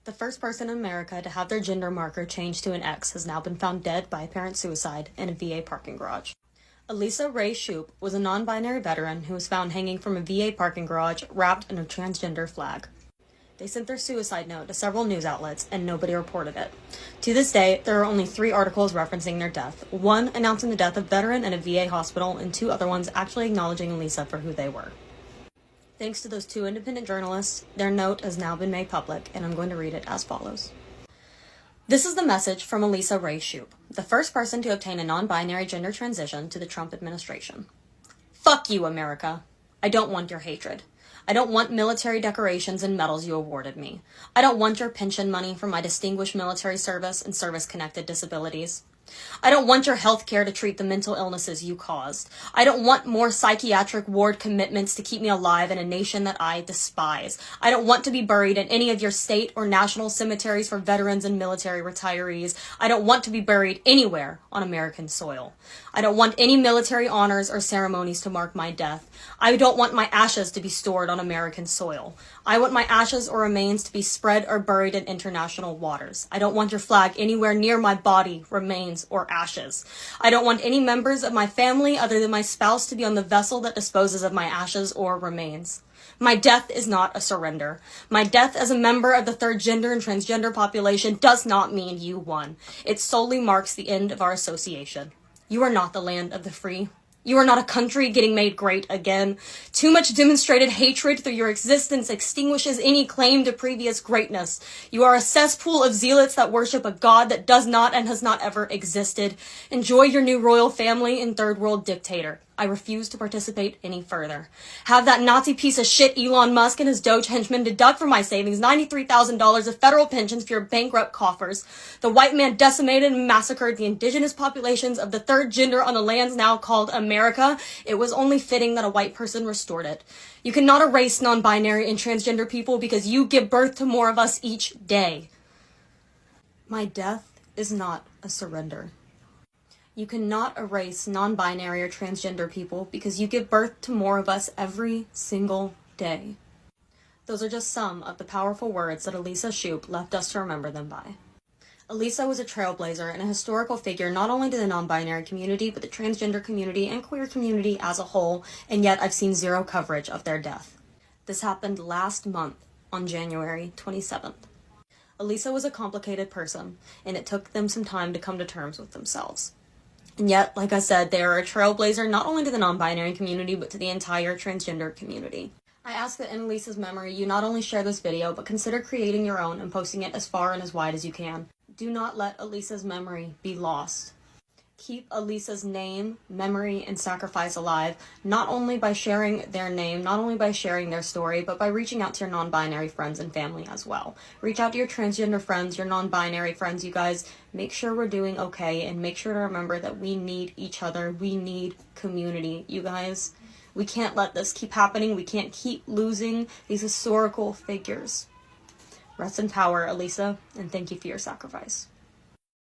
The first person in America to have their gender marker changed to an X has now been found dead by apparent suicide in a VA parking garage. Elisa Ray Shoup was a non-binary veteran who was found hanging from a VA parking garage wrapped in a transgender flag. They sent their suicide note to several news outlets, and nobody reported it. To this day, there are only 3 articles referencing their death, one announcing the death of a veteran in a VA hospital, and 2 other ones actually acknowledging Elisa for who they were. Thanks to those 2 independent journalists, their note has now been made public, and I'm going to read it as follows. This is the message from Elisa Ray Shoup, the first person to obtain a non-binary gender transition to the Trump administration. Fuck you, America. I don't want your hatred. I don't want military decorations and medals you awarded me. I don't want your pension money for my distinguished military service and service-connected disabilities. I don't want your health care to treat the mental illnesses you caused. I don't want more psychiatric ward commitments to keep me alive in a nation that I despise. I don't want to be buried in any of your state or national cemeteries for veterans and military retirees. I don't want to be buried anywhere on American soil. I don't want any military honors or ceremonies to mark my death. I don't want my ashes to be stored on American soil. I want my ashes or remains to be spread or buried in international waters. I don't want your flag anywhere near my body, remains, or ashes. I don't want any members of my family other than my spouse to be on the vessel that disposes of my ashes or remains. My death is not a surrender. My death as a member of the third gender and transgender population does not mean you won. It solely marks the end of our association. You are not the land of the free. You are not a country getting made great again. Too much demonstrated hatred through your existence extinguishes any claim to previous greatness. You are a cesspool of zealots that worship a God that does not and has not ever existed. Enjoy your new royal family and third world dictator. I refuse to participate any further. Have that Nazi piece of shit Elon Musk and his Doge henchmen deduct from my savings $93,000 of federal pensions for your bankrupt coffers. The white man decimated and massacred the indigenous populations of the third gender on the lands now called America. It was only fitting that a white person restored it. You cannot erase non-binary and transgender people because you give birth to more of us each day. My death is not a surrender. You cannot erase non-binary or transgender people because you give birth to more of us every single day. Those are just some of the powerful words that Elisa Shoup left us to remember them by. Elisa was a trailblazer and a historical figure not only to the non-binary community, but the transgender community and queer community as a whole, and yet I've seen 0 coverage of their death. This happened last month on January 27th. Elisa was a complicated person, and it took them some time to come to terms with themselves. And yet, like I said, they are a trailblazer not only to the non-binary community, but to the entire transgender community. I ask that in Elisa's memory, you not only share this video, but consider creating your own and posting it as far and as wide as you can. Do not let Elisa's memory be lost. Keep Elisa's name, memory, and sacrifice alive, not only by sharing their name, not only by sharing their story, but by reaching out to your non-binary friends and family as well. Reach out to your transgender friends, your non-binary friends, you guys. Make sure we're doing okay, and make sure to remember that we need each other. We need community, you guys. We can't let this keep happening. We can't keep losing these historical figures. Rest in power, Elisa, and thank you for your sacrifice.